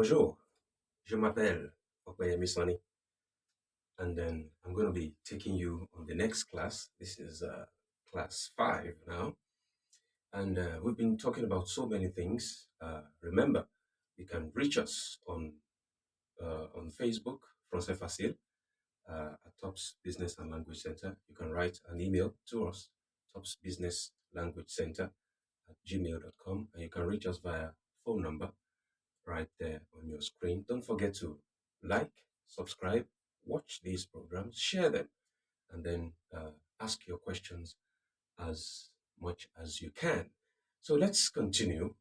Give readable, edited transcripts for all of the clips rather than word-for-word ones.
Bonjour, je m'appelle Okoyemi Sonny, and then I'm going to be taking you on the next class. This is class 5 now, and we've been talking about so many things. Remember, you can reach us on Facebook, Français, Facile, at Tops Business and Language Center. You can write an email to us, Tops Business Language Center at gmail.com, and you can reach us via phone number right there on your screen. Don't forget to like, subscribe, watch these programs, share them, and then ask your questions as much as you can. So let's continue.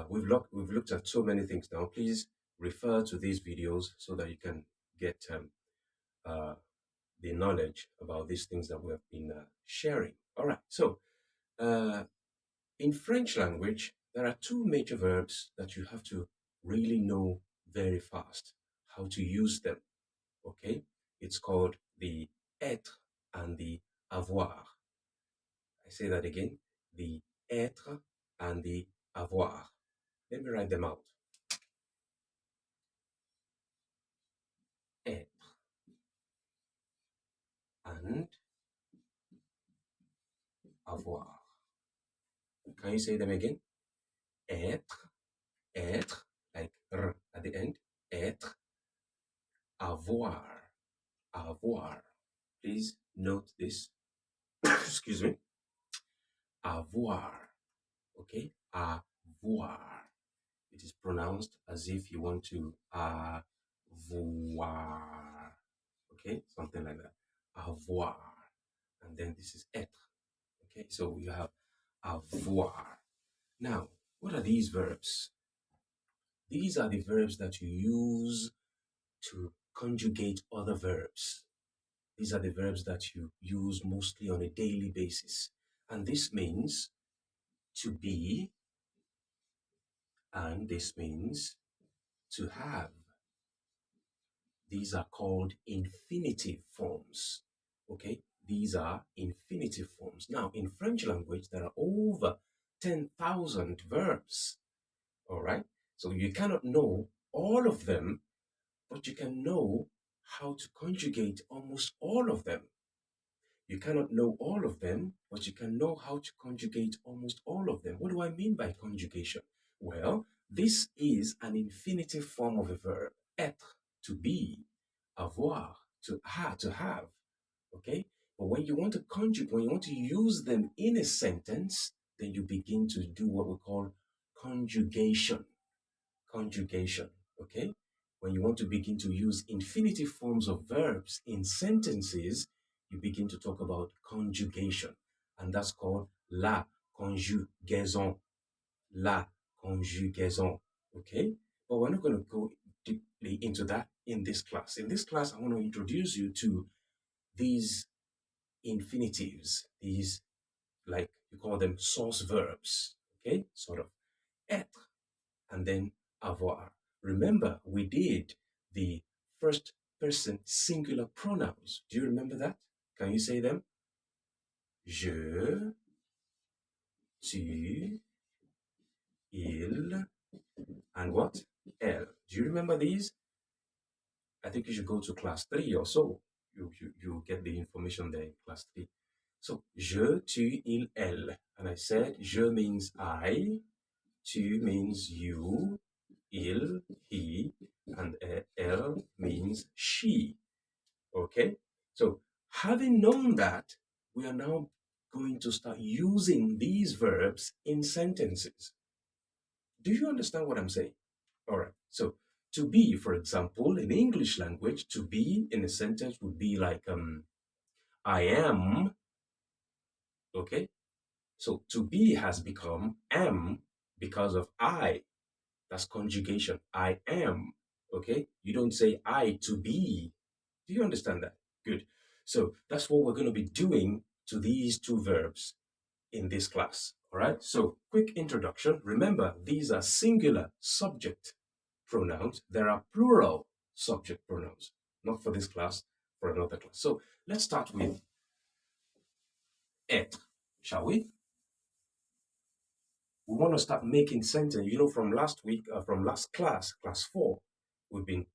We've looked at so many things now. Please refer to these videos so that you can get the knowledge about these things that we have been sharing. All right. So in French language, there are two major verbs that you have to really know very fast how to use them. Okay? It's called the être and the avoir. I say that again, the être and the avoir. Let me write them out. Être and avoir. Can you say them again? Être, like r at the end, être, avoir, avoir. Please note this. Excuse me. Avoir. Okay? Avoir. It is pronounced as if you want to avoir. Okay? Something like that. Avoir. And then this is être. Okay? So you have avoir. Now, what are these verbs? These are the verbs that you use to conjugate other verbs. These are the verbs that you use mostly on a daily basis. And this means to be, and this means to have. These are called infinitive forms. Okay? These are infinitive forms. Now, in French language, there are over 10,000 verbs. All right? So you cannot know all of them, but you can know how to conjugate almost all of them. You cannot know all of them, but you can know how to conjugate almost all of them. What do I mean by conjugation? Well, this is an infinitive form of a verb. Être, to be, avoir, to have. Okay? But when you want to conjugate, when you want to use them in a sentence, then you begin to do what we call conjugation. Conjugation. Okay? When you want to begin to use infinitive forms of verbs in sentences, you begin to talk about conjugation. And that's called la conjugaison. La conjugaison. Okay? But we're not going to go deeply into that in this class. In this class, I want to introduce you to these infinitives, these, like you call them source verbs. Okay? Sort of. Être and then avoir. Remember, we did the first person singular pronouns. Do you remember that? Can you say them? Je, tu, il, and what? Elle. Do you remember these? I think you should go to class 3 or so. You get the information there in class 3. So, je, tu, il, elle. And I said, je means I, tu means you, il, he, and elle means she. Okay? So, having known that, we are now going to start using these verbs in sentences. Do you understand what I'm saying? All right. So, to be, for example, in English language, to be in a sentence would be like, I am. Okay? So, to be has become am because of I. That's conjugation. I am. Okay? You don't say I to be. Do you understand that? Good. So that's what we're going to be doing to these two verbs in this class. All right? So quick introduction. Remember, these are singular subject pronouns. There are plural subject pronouns. Not for this class, for another class. So let's start with être, shall we? We want to start making sentences. You know, from last week, from last class, class 4, we've been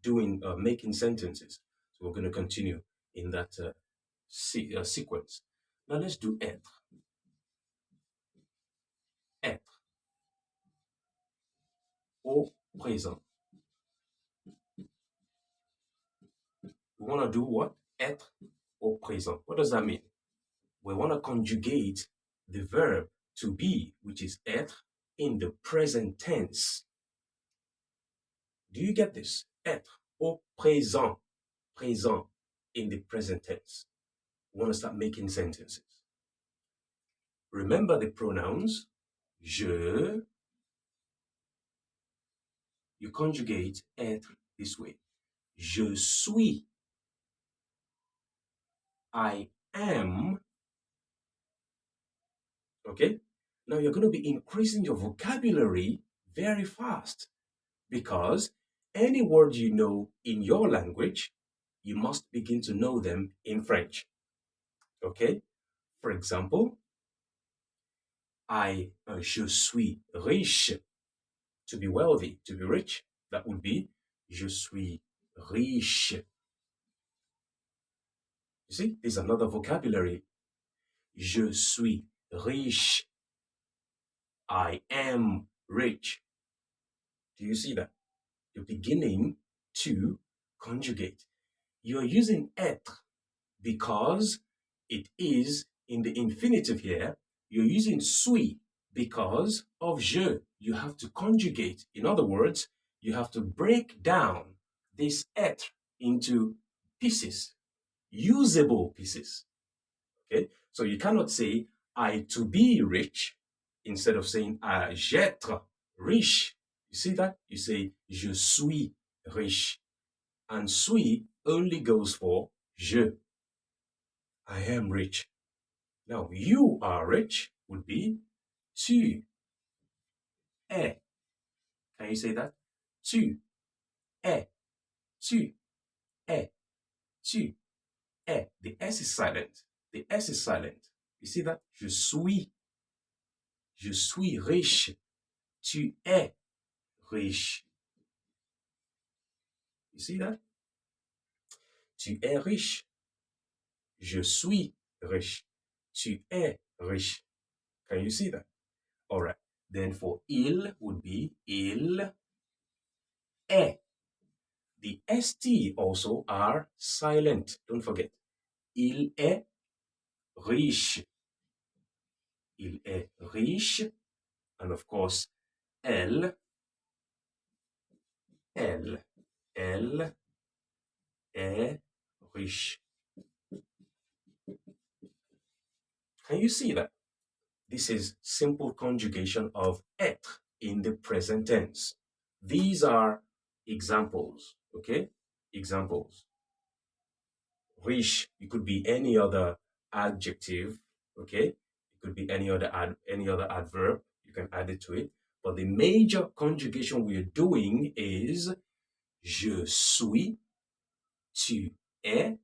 doing making sentences. So we're going to continue in that sequence. Now let's do être. Être au présent. We want to do what? Être au présent. What does that mean? We want to conjugate the verb to be, which is être, in the present tense. Do you get this? Être au présent. Présent in the present tense. We want to start making sentences. Remember the pronouns. Je. You conjugate être this way. Je suis. I am. Okay? Now you're going to be increasing your vocabulary very fast because any word you know in your language, you must begin to know them in French. Okay? For example, je suis riche. To be wealthy, to be rich, that would be je suis riche. You see, there's another vocabulary. Je suis riche. I am rich. Do you see that? You're beginning to conjugate. You're using être because it is in the infinitive here. You're using suis because of je. You have to conjugate. In other words, you have to break down this être into pieces, usable pieces. Okay, so you cannot say I to be rich instead of saying j'être riche. You see that? You say je suis riche. And suis only goes for je. I am rich. Now, you are rich would be tu es. Can you say that? Tu es. Tu es. Tu es. The S is silent. The S is silent. You see that? Je suis. Je suis riche. Tu es riche. You see that? Tu es riche. Je suis riche. Tu es riche. Can you see that? All right. Then for il would be il est. The ST also are silent. Don't forget. Il est riche. Il est riche. And of course, elle est riche. Can you see that? This is simple conjugation of être in the present tense. These are examples, okay? Examples. Riche, it could be any other adjective, okay? It could be any other adverb. You can add it to it. But the major conjugation we're doing is je suis, tu es,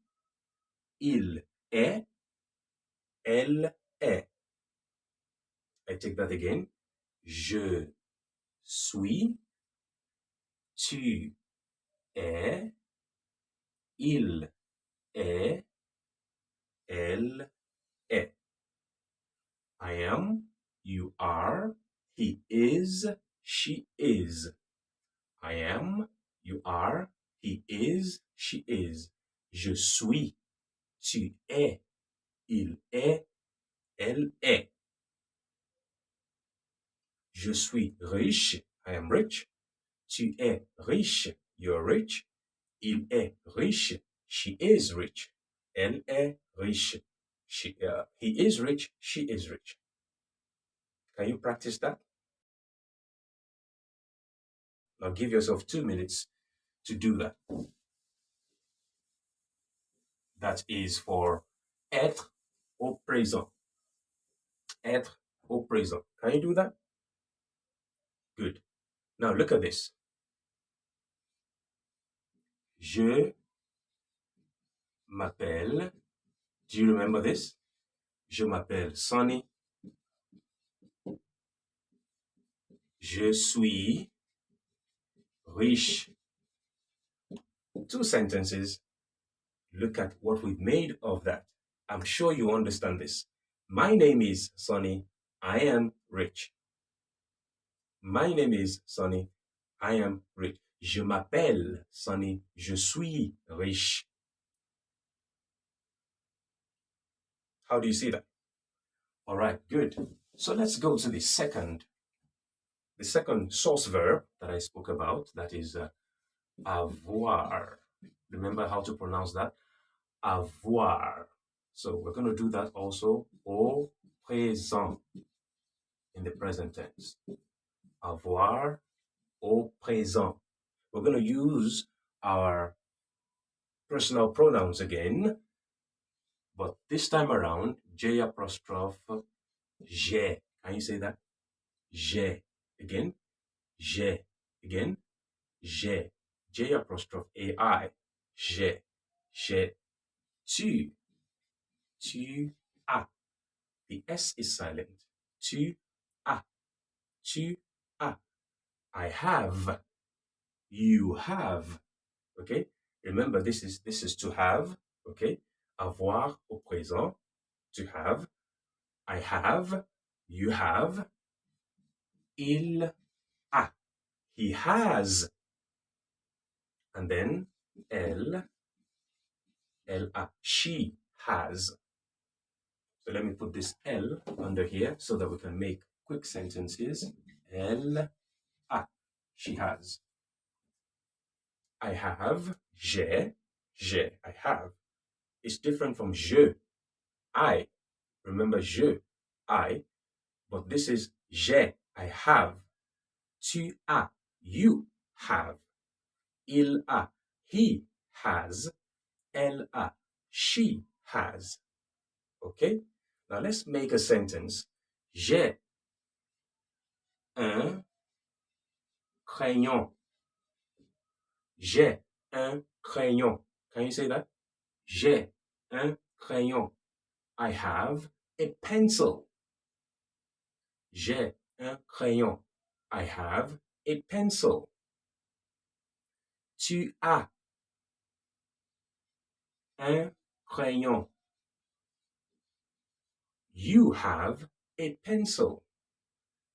il est, elle est. I take that again. Je suis, tu es, il est, elle est. I am, you are, he is, she is. I am, you are, he is, she is. Je suis, tu es, il est, elle est. Je suis riche, I am rich. Tu es riche, you're rich. Il est riche, she is rich. Elle est riche. He is rich, she is rich. Can you practice that? Now give yourself 2 minutes to do that. That is for être au présent. Être au présent. Can you do that? Good. Now look at this. Je m'appelle. Do you remember this? Je m'appelle Sonny. Je suis riche. 2 sentences. Look at what we've made of that. I'm sure you understand this. My name is Sonny. I am rich. My name is Sonny. I am rich. Je m'appelle Sonny. Je suis riche. How do you see that? All right, good. So let's go to the second source verb that I spoke about. That is avoir. Remember how to pronounce that? Avoir. So we're going to do that also au présent in the present tense. Avoir au présent. We're going to use our personal pronouns again, but this time around, J apostrophe j'ai. Can you say that? J'ai. Again. J'ai. Again. J'ai. J apostrophe AI. J'ai. J'ai. Tu. Tu as. The S is silent. Tu as. Tu as. I have. You have. Okay? Remember, this is to have. Okay? Avoir au présent. To have. I have. You have. Il a. He has. And then elle a. She has. So let me put this L under here so that we can make quick sentences. Elle a. She has. I have. J'ai. I have. It's different from je. I. Remember je. I. But this is j'ai. I have. Tu as. You have. Il a. He has. Elle a. She has. Okay? Now let's make a sentence. J'ai un crayon. J'ai un crayon. Can you say that? J'ai un crayon. I have a pencil. J'ai un crayon. I have a pencil. Tu as un crayon. You have a pencil.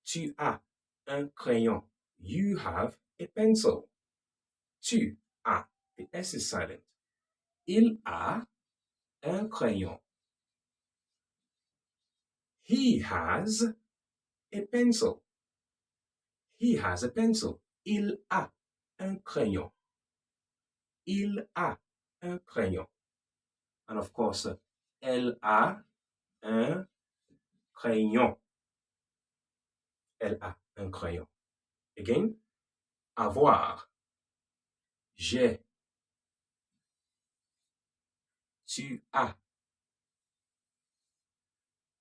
Tu as un crayon. You have a pencil. Tu as. The S is silent. Il a un crayon. He has a pencil. He has a pencil. Il a un crayon. Il a un crayon. And of course, elle a un crayon. Elle a un crayon. Again, avoir. J'ai. Tu as.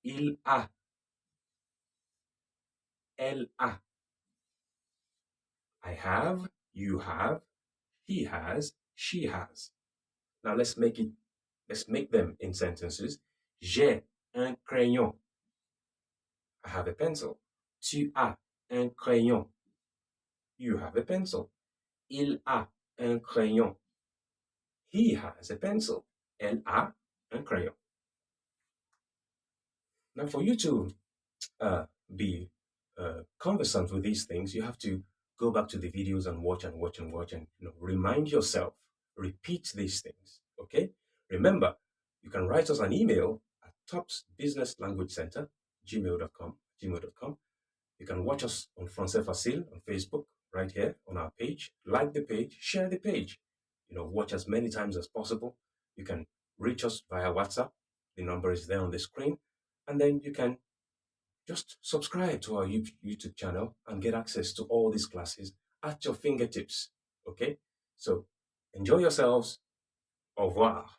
Il a. Elle a. I have. You have. He has. She has. Now let's make them in sentences. J'ai un crayon. I have a pencil. Tu as un crayon. You have a pencil. Il a un crayon. He has a pencil. Elle a un crayon. Now, for you to be conversant with these things, you have to go back to the videos and watch and remind yourself, repeat these things. Okay? Remember, you can write us an email at topsbusinesslanguagecenter@gmail.com. You can watch us on Français Facile on Facebook, right here on our page. Like the page, share the page. Watch as many times as possible. You can reach us via WhatsApp. The number is there on the screen. And then you can just subscribe to our YouTube channel and get access to all these classes at your fingertips. Okay? So enjoy yourselves. Au revoir.